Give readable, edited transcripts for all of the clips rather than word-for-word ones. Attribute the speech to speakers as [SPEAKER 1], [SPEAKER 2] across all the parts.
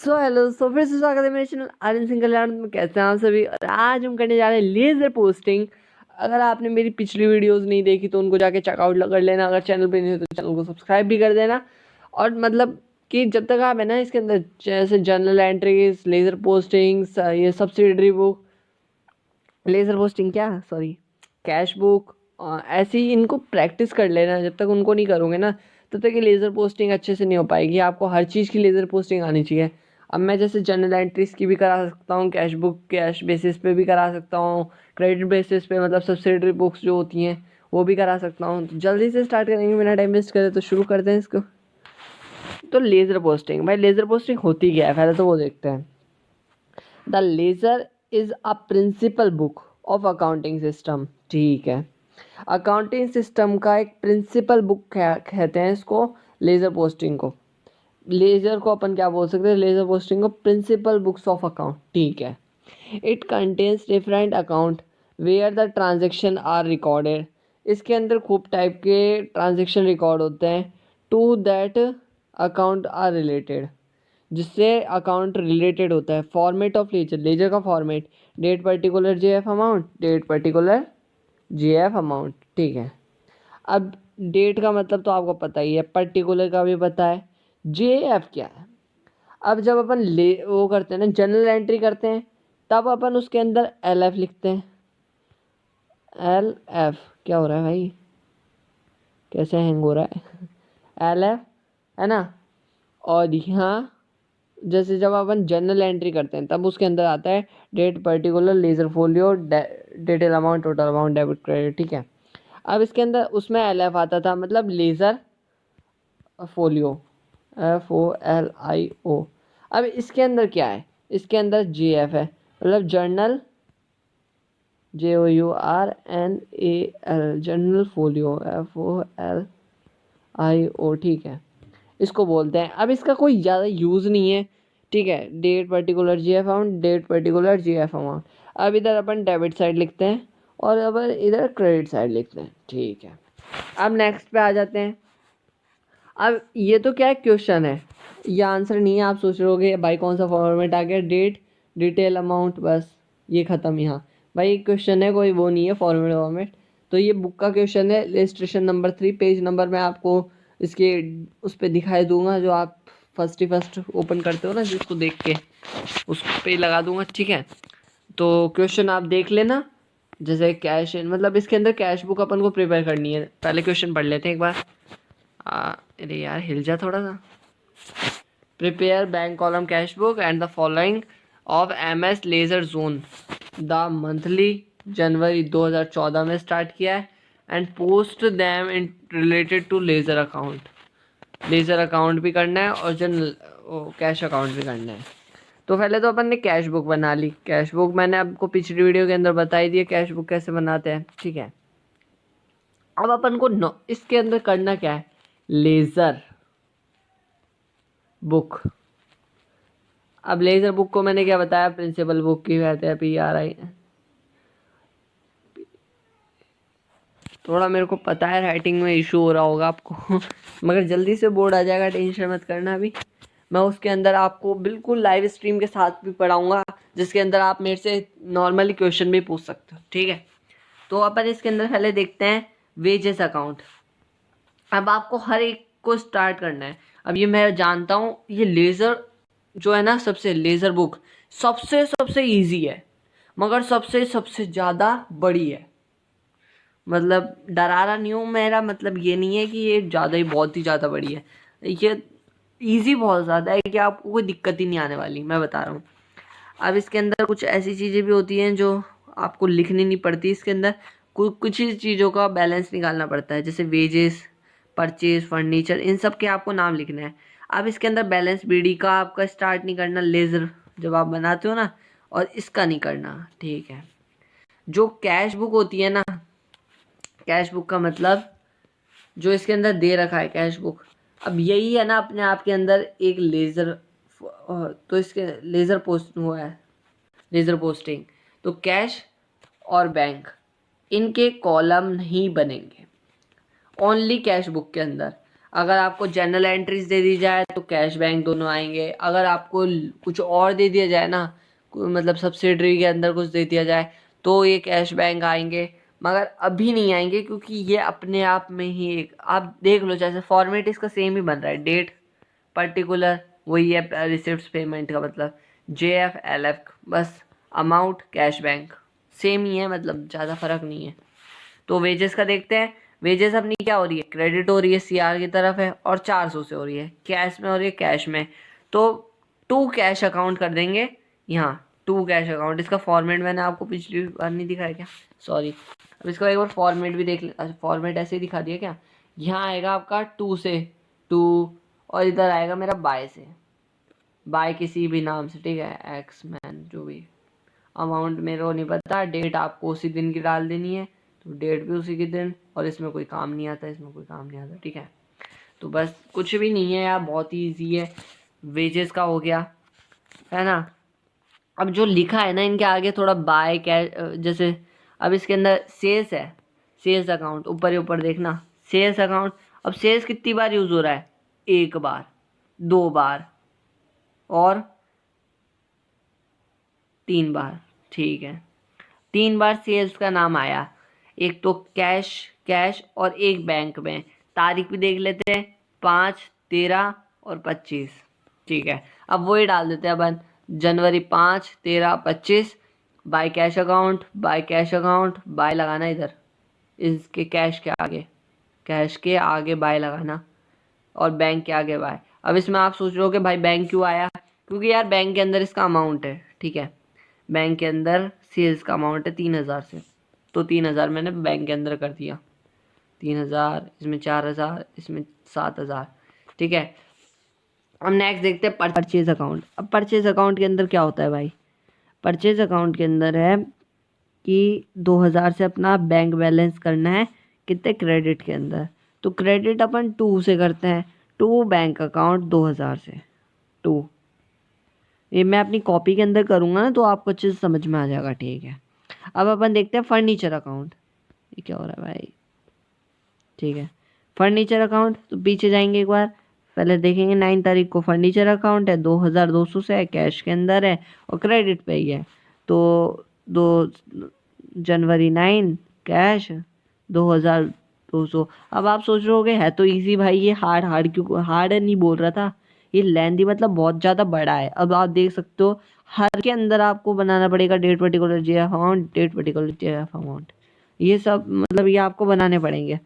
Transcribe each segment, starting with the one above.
[SPEAKER 1] So hello फिर से स्वागत है मेरे चैनल आर्यन सिंह कल्याण में। कैसे हैं आप सभी। और आज हम करने जा रहे हैं लेज़र पोस्टिंग। अगर आपने मेरी पिछली वीडियोस नहीं देखी तो उनको जाके चेकआउट कर लेना। अगर चैनल पे नहीं हो तो चैनल को सब्सक्राइब भी कर देना। और मतलब कि जब तक आप है ना इसके अंदर जैसे जर्नल एंट्रीज, लेज़र पोस्टिंग्स, ये सब्सिडरी बुक, लेज़र पोस्टिंग क्या सॉरी कैश बुक, ऐसी इनको प्रैक्टिस कर लेना। जब तक उनको नहीं करोगे ना तब तक ये लेज़र पोस्टिंग अच्छे से नहीं हो पाएगी। आपको हर चीज़ की लेज़र पोस्टिंग आनी चाहिए। अब मैं जैसे जर्नल एंट्रीज की भी करा सकता हूँ, कैश बुक कैश बेसिस पे भी करा सकता हूँ, क्रेडिट बेसिस पे मतलब सब्सिडरी बुक्स जो होती हैं वो भी करा सकता हूँ। तो जल्दी से स्टार्ट करेंगे, बिना टाइम वेस्ट करें तो शुरू करते हैं इसको। तो लेज़र पोस्टिंग, भाई लेज़र पोस्टिंग होती क्या है पहले तो वो देखते हैं। The ledger is a principal book of accounting system. ठीक है, अकाउंटिंग सिस्टम का एक प्रिंसिपल बुक कहते हैं इसको, लेज़र पोस्टिंग को। लेज़र को अपन क्या बोल सकते हैं, लेज़र पोस्टिंग को प्रिंसिपल बुक्स ऑफ अकाउंट। ठीक है, it contains different account where the transaction are recorded. इसके अंदर खूब टाइप के ट्रांजेक्शन रिकॉर्ड होते हैं to that account are related, जिससे अकाउंट रिलेटेड होता है। फॉर्मेट ऑफ लेजर, लेजर का format date particular JF amount, date particular JF amount. ठीक है, अब डेट का मतलब तो आपको पता ही है, पर्टिकुलर का भी पता है, जेएफ क्या है। अब जब अपन ले वो करते हैं ना, जनरल एंट्री करते हैं, तब अपन उसके अंदर एल एफ लिखते हैं। एल एफ क्या हो रहा है भाई, कैसे हैंग हो रहा है एल एफ, है ना। और यहाँ जैसे जब अपन जनरल एंट्री करते हैं तब उसके अंदर आता है date particular ledger folio, detail amount, total amount, debit credit. ठीक है, अब इसके अंदर उसमें एल एफ आता था, मतलब लेजर फोलियो, FOLIO। अब इसके अंदर क्या है, इसके अंदर JF है, मतलब journal, JOURNAL, journal folio, FOLIO। ठीक है, इसको बोलते हैं। अब इसका कोई ज़्यादा यूज़ नहीं है। ठीक है, date particular JF amount, date particular JF amount. अब इधर अपन डेबिट साइड लिखते हैं और अब इधर क्रेडिट साइड लिखते हैं। ठीक है, अब नेक्स्ट पे आ जाते हैं। अब ये तो क्या है, क्वेश्चन है, ये आंसर नहीं है। आप सोच रहे होगे भाई कौन सा फॉर्मेट आ गया, डेट डिटेल अमाउंट, बस ये ख़त्म। यहाँ भाई क्वेश्चन है, कोई वो नहीं है फॉर्मेट। तो ये बुक का क्वेश्चन है, इलस्ट्रेशन नंबर 3, पेज नंबर मैं आपको इसके उस पर दिखाई दूंगा, जो आप फर्स्ट ओपन करते हो ना, जिसको देख के उस पे लगा दूंगा। ठीक है, तो क्वेश्चन आप देख लेना। जैसे कैश मतलब इसके अंदर कैश बुक अपन को प्रिपेयर करनी है। पहले क्वेश्चन पढ़ लेते हैं एक बार। अरे यार हिल जा थोड़ा सा। Prepare bank column cash book and the following of MS ledger जोन द मंथली, जनवरी 2014 में स्टार्ट किया है, and post them in related to ledger account. Ledger account भी करना है और जनरल कैश अकाउंट भी करना है। तो पहले तो अपन ने कैश बुक बना ली। कैश बुक मैंने आपको पिछली वीडियो के अंदर बता ही दिया कैश बुक कैसे बनाते हैं। ठीक है, अब अपन को इसके अंदर करना क्या है, लेजर बुक। अब लेजर बुक को मैंने क्या बताया, प्रिंसिपल बुक की कहते हैं, PRI। थोड़ा मेरे को पता है राइटिंग में इशू हो रहा होगा आपको मगर जल्दी से बोर्ड आ जाएगा, टेंशन मत करना। अभी मैं उसके अंदर आपको बिल्कुल लाइव स्ट्रीम के साथ भी पढ़ाऊंगा, जिसके अंदर आप मेरे से नॉर्मली क्वेश्चन भी पूछ सकते हो। ठीक है, तो अपन इसके अंदर पहले देखते हैं वेजेस अकाउंट। अब आपको हर एक को स्टार्ट करना है। अब ये मैं जानता हूँ, ये लेज़र जो है ना, सबसे लेज़र बुक सबसे इजी है, मगर सबसे ज़्यादा बड़ी है। मतलब डरा रहा नहीं हूँ, मेरा मतलब ये नहीं है कि ये ज़्यादा ही बहुत ही ज़्यादा बड़ी है। ये इजी बहुत ज़्यादा है कि आपको कोई दिक्कत ही नहीं आने वाली, मैं बता रहा हूँ। अब इसके अंदर कुछ ऐसी चीज़ें भी होती हैं जो आपको लिखनी नहीं पड़ती। इसके अंदर कुछ ही चीज़ों का बैलेंस निकालना पड़ता है, जैसे वेजेस, परचेज, फर्नीचर, इन सब के आपको नाम लिखना है। अब इसके अंदर बैलेंस BD का आपका स्टार्ट नहीं करना, लेज़र जब आप बनाते हो ना, और इसका नहीं करना। ठीक है, जो कैश बुक होती है ना, कैश बुक का मतलब जो इसके अंदर दे रखा है कैश बुक, अब यही है ना अपने आप के अंदर एक लेज़र। तो इसके लेज़र पोस्ट हुआ है, लेज़र पोस्टिंग। तो कैश और बैंक, इनके कॉलम नहीं बनेंगे ओनली कैश बुक के अंदर। अगर आपको जनरल एंट्रीज दे दी जाए तो कैश बैंक दोनों आएंगे। अगर आपको कुछ और दे दिया जाए ना, मतलब सब्सिडरी के अंदर कुछ दे दिया जाए तो ये कैश बैंक आएंगे, मगर अभी नहीं आएंगे क्योंकि ये अपने आप में ही एक, आप देख लो जैसे फॉर्मेट इसका सेम ही बन रहा है, डेट पर्टिकुलर वही है, रिसिप्ट पेमेंट का मतलब JF LF, बस अमाउंट कैश बैंक सेम ही है, मतलब ज़्यादा फर्क नहीं है। तो वेजेस का देखते हैं। वेजेस अपनी क्या हो रही है, क्रेडिट हो रही है, CR की तरफ है और 400 से हो रही है, कैश में हो रही है, कैश में। तो टू कैश अकाउंट कर देंगे यहाँ, टू कैश अकाउंट। इसका फॉर्मेट मैंने आपको पिछली बार नहीं दिखाया क्या, सॉरी। अब इसका एक बार फॉर्मेट भी देख ले, फॉर्मेट ऐसे ही दिखा दिया क्या। यहाँ आएगा आपका 2 से 2 और इधर आएगा मेरा बाय से, बाय किसी भी नाम से, ठीक है, एक्स मैन जो भी। अमाउंट मेरे को नहीं पता, डेट आपको उसी दिन की डाल देनी है, तो डेट भी उसी के दिन, और इसमें कोई काम नहीं आता, इसमें कोई काम नहीं आता, ठीक है। तो बस कुछ भी नहीं है यार, बहुत ही ईजी है। वेजेस का हो गया है ना। अब जो लिखा है ना इनके आगे थोड़ा बाय कैश, जैसे अब इसके अंदर सेल्स है, सेल्स अकाउंट ऊपर ही ऊपर देखना, सेल्स अकाउंट। अब सेल्स कितनी बार यूज़ हो रहा है, एक बार, 2 बार और 3 बार, ठीक है। 3 बार सेल्स का नाम आया, एक तो कैश कैश और एक बैंक में। तारीख भी देख लेते हैं, 5, 13 और 25, ठीक है। अब वही डाल देते हैं अपन, जनवरी 5, 13, 25, by cash account, by cash account, by लगाना इधर इसके कैश के आगे, कैश के आगे बाय लगाना और बैंक के आगे बाय। अब इसमें आप सोच रहे हो कि भाई बैंक क्यों आया, क्योंकि यार बैंक के अंदर इसका अमाउंट है, ठीक है। बैंक के अंदर सेल्स का अमाउंट है 3000 से, तो 3000 मैंने बैंक के अंदर कर दिया, 3000, इसमें 4000, इसमें 7000, ठीक है। अब नेक्स्ट देखते हैं परचेज अकाउंट। अब परचेज अकाउंट के अंदर क्या होता है भाई, परचेज अकाउंट के अंदर है कि 2000 से अपना बैंक बैलेंस करना है, कितने, क्रेडिट के अंदर। तो क्रेडिट अपन 2 से करते हैं, टू बैंक अकाउंट 2000 से, 2। ये मैं अपनी कॉपी के अंदर करूँगा ना तो आपको अच्छे से समझ में आ जाएगा, ठीक है। अब अपन देखते हैं फर्नीचर अकाउंट, ये क्या हो रहा है भाई, ठीक है। फर्नीचर अकाउंट, तो पीछे जाएंगे एक बार, पहले देखेंगे 9 तारीख को फर्नीचर अकाउंट है, 2200 से है, कैश के अंदर है और क्रेडिट पे ही है। तो 2 जनवरी 9 कैश, 2200। अब आप सोच रहे होगे है तो इजी भाई, ये हार्ड हार्ड क्यों, हार्ड नहीं बोल रहा था, ये लेंथी मतलब बहुत ज़्यादा बड़ा है। अब आप देख सकते हो हर के अंदर आपको बनाना पड़ेगा date particular JF amount, date particular JF amount, ये सब मतलब ये आपको बनाने पड़ेंगे।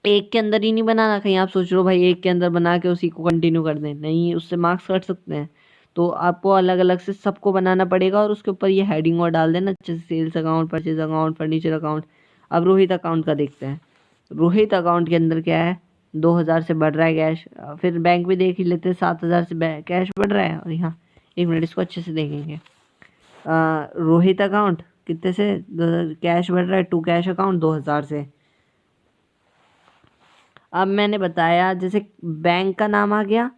[SPEAKER 1] एक के अंदर ही नहीं बनाना, कहीं आप सोच रहे हो भाई एक के अंदर बना के उसी को कंटिन्यू कर दें, नहीं, उससे मार्क्स कट सकते हैं। तो आपको अलग अलग से सबको बनाना पड़ेगा और उसके ऊपर ये हेडिंग और डाल देना, जैसे sales account, purchase account, furniture account. अब रोहित अकाउंट का देखते हैं। रोहित अकाउंट के अंदर क्या है, 2000 से बढ़ रहा है कैश, फिर बैंक भी देख ही लेते हैं, 7000 से कैश बढ़ रहा है। और यहाँ 1 मिनट इसको अच्छे से देखेंगे, रोहित अकाउंट कितने से कैश बढ़ रहा है, टू कैश अकाउंट 2000 से। अब मैंने बताया जैसे बैंक का नाम आ गया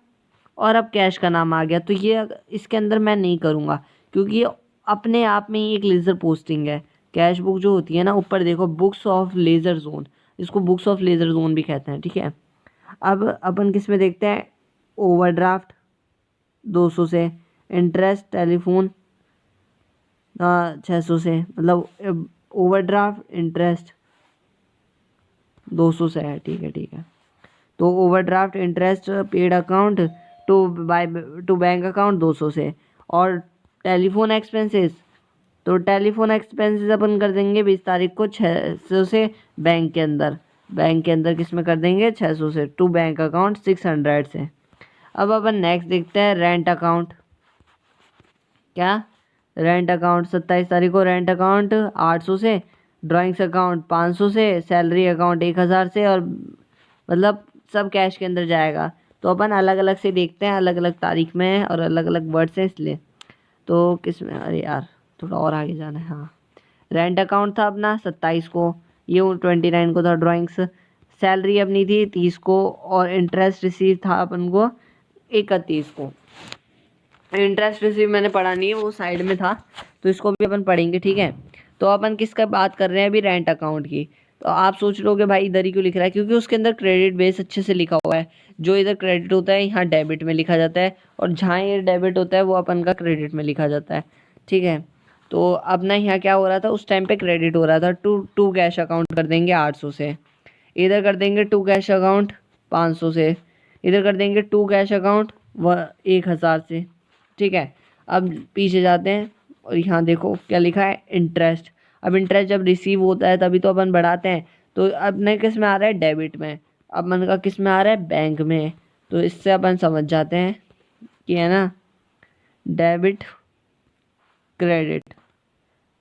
[SPEAKER 1] और अब कैश का नाम आ गया, तो ये इसके अंदर मैं नहीं करूँगा क्योंकि ये अपने आप में ही एक लेज़र पोस्टिंग है। कैश बुक जो होती है ना, ऊपर देखो बुक्स ऑफ लेज़र जोन, इसको बुक्स ऑफ लेज़र जोन भी कहते हैं, ठीक है। अब अपन किस में देखते हैं, ओवरड्राफ्ट 200 से, इंटरेस्ट टेलीफोन 600 से, मतलब ओवरड्राफ्ट इंटरेस्ट 200 से है, ठीक है, ठीक है। तो overdraft interest paid account to bank account 200 से, और टेलीफोन एक्सपेंसेस, तो टेलीफोन एक्सपेंसेस अपन कर देंगे 20 तारीख को 600 से बैंक के अंदर, बैंक के अंदर किस में कर देंगे 600 से, टू बैंक अकाउंट 600 से। अब अपन नेक्स्ट देखते हैं रेंट अकाउंट, क्या, रेंट अकाउंट 27 तारीख को रेंट अकाउंट 800 से, ड्राइंग्स अकाउंट 500 से, सैलरी अकाउंट 1000 से, और मतलब सब कैश के अंदर जाएगा। तो अपन अलग अलग से देखते हैं, अलग अलग तारीख में है और अलग अलग वर्ड्स हैं इसलिए। तो किस में, अरे यार थोड़ा और आगे जाना है। हाँ, रेंट अकाउंट था अपना 27 को, ये 29 को था ड्राइंग्स, सैलरी अपनी थी 30 को, और इंटरेस्ट रिसीव था अपन को 31 को। इंटरेस्ट रिसीव मैंने पढ़ा नहीं है, वो साइड में था, तो इसको भी अपन पढ़ेंगे, ठीक है। तो अपन किसका बात कर रहे हैं अभी, रेंट अकाउंट की। तो आप सोच लोगे भाई इधर ही क्यों लिख रहा है, क्योंकि उसके अंदर क्रेडिट बेस अच्छे से लिखा हुआ है। जो इधर क्रेडिट होता है यहाँ डेबिट में लिखा जाता है, और जहाँ ये डेबिट होता है वो अपन का क्रेडिट में लिखा जाता है। ठीक है, तो अब ना यहाँ क्या हो रहा था, उस टाइम पे क्रेडिट हो रहा था, टू कैश अकाउंट कर देंगे 800 से, इधर कर देंगे टू कैश अकाउंट 500 से, इधर कर देंगे टू कैश अकाउंट 1000 से। ठीक है, अब पीछे जाते हैं और यहाँ देखो क्या लिखा है, इंटरेस्ट। अब इंटरेस्ट जब रिसीव होता है तभी तो अपन बढ़ाते हैं, तो अब नए किस में आ रहा है, डेबिट में। अब मन का किस में आ रहा है, बैंक में। तो इससे अपन समझ जाते हैं कि है ना, डेबिट क्रेडिट,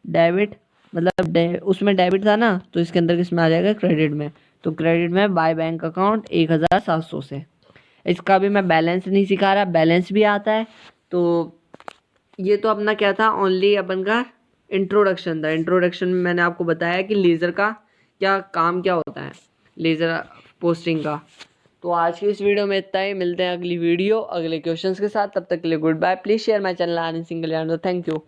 [SPEAKER 1] डेबिट मतलब उसमें डेबिट था ना, तो इसके अंदर किस में आ जाएगा, क्रेडिट में। तो क्रेडिट में बाय बैंक अकाउंट 1700 से। इसका भी मैं बैलेंस नहीं सिखा रहा, बैलेंस भी आता है। तो ये तो अपना क्या था, ओनली अपन का इंट्रोडक्शन था। इंट्रोडक्शन में मैंने आपको बताया कि लेज़र का क्या काम क्या होता है, लेज़र पोस्टिंग का। तो आज की इस वीडियो में इतना ही, मिलते हैं अगली वीडियो अगले क्वेश्चंस के साथ। तब तक के लिए goodbye. Please share my channel Anand Singh Kalyan. Thank you.